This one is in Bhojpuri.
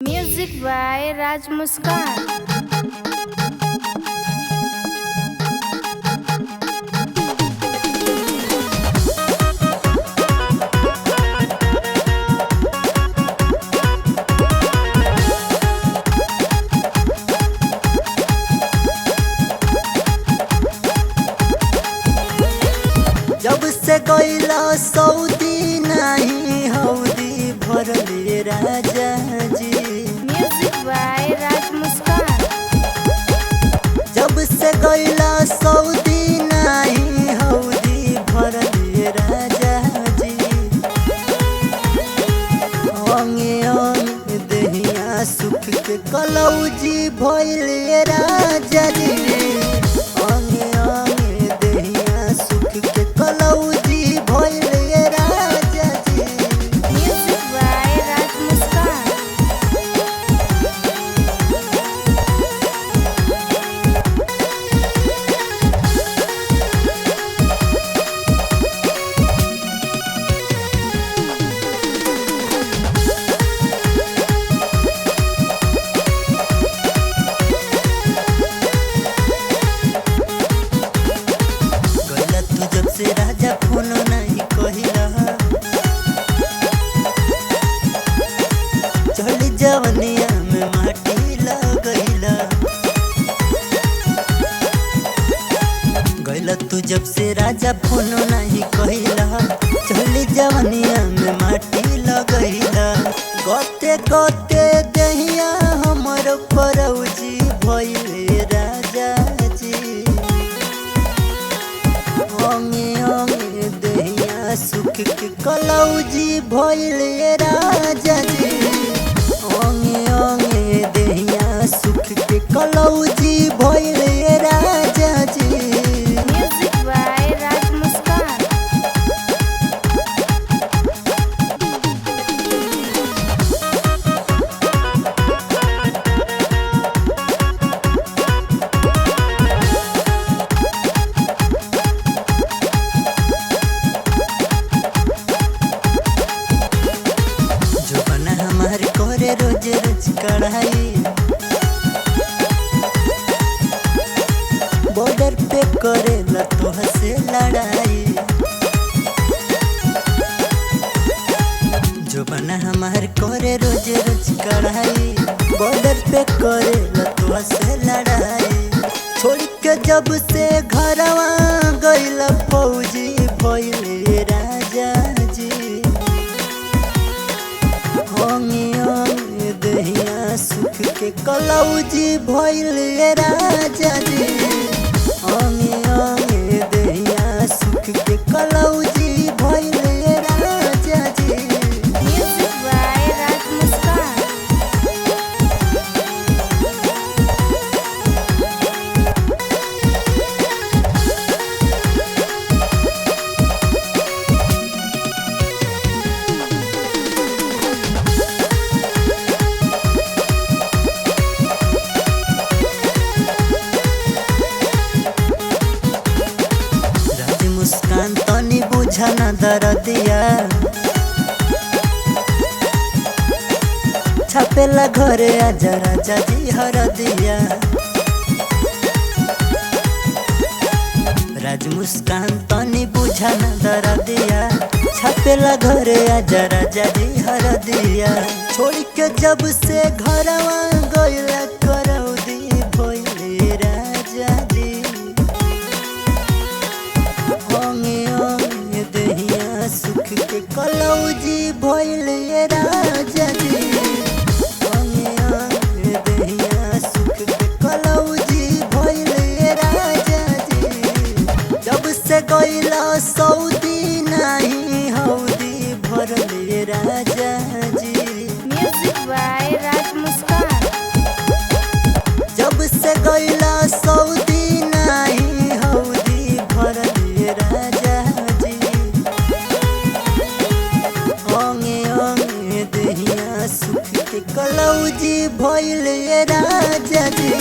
म्यूजिक बाय राज मुस्कान। जब से गईला सऊदी नहीं हौदी भरले राजा जी। म्यूजिक बाय राज मुस्कान। जब से गईला सऊदी नहीं हौदी भरले राजा जी। अंगे अंगे दहिया सुख के कलौजी भइले राजा जी। अंगे अंगे दहिया सुख के कलौजी भइले राजा जी। म्यूजिक बाय राज मुस्कान। गईला तू जब से राजा फोन नहीं कहिला। चली जवनिया में माटी लगैला। गईला तू जब से राजा फोन नहीं कहिला। चली जवनिया में माटी लगैला। गते गते दहिया हमर परौजी भइले राजा जी। अंगे अंगे दहिया सुख के कलौजी भइले राजा जी। अंगे अंगे दहिया सुख के कलौजी भइले राजा जी। म्यूजिक बाय राज मुस्कान। जो बना हमार करे रोज रोज कढ़ाई। बॉर्डर पे करे ला तो हसे लड़ाई। जो बना हमार करे रोज रोज कढ़ाई। बॉर्डर पे करे ला तो हसे लड़ाई। छोड़ के जब से घरवा गइला फौजी भइले राजा जी। अंगे अंगे दहिया सुख के कलौजी भइले राजा जी। अंगे अंगे दहिया सुख के कलौजी भइले राजा जी। म्यूजिक बाय राज मुस्कान। राज मुस्कान तनी बुझा न दरदिया। छापेला घरे आजा राजा जी हरदिया। राज मुस्कान तनी बुझा न दरदिया। छापेला घरे आजा राजा जी हरदिया। छोड़ के जब से घरवा गइला करौदी भइले राजा जी। अंगे अंगे दहिया सुख के कलौजी भइले राजा जी। अंगे अंगे दहिया सुख के कलौजी भइले राजा जी। जब से गईला सऊदी नहीं हौदी भरले राजा जी। म्यूजिक बाय राज मुस्कान। जब से गईला सऊदी नहीं हौदी भरले राजा जी। अंगे अंगे दहिया सुख के कलौजी भइले राजा जी।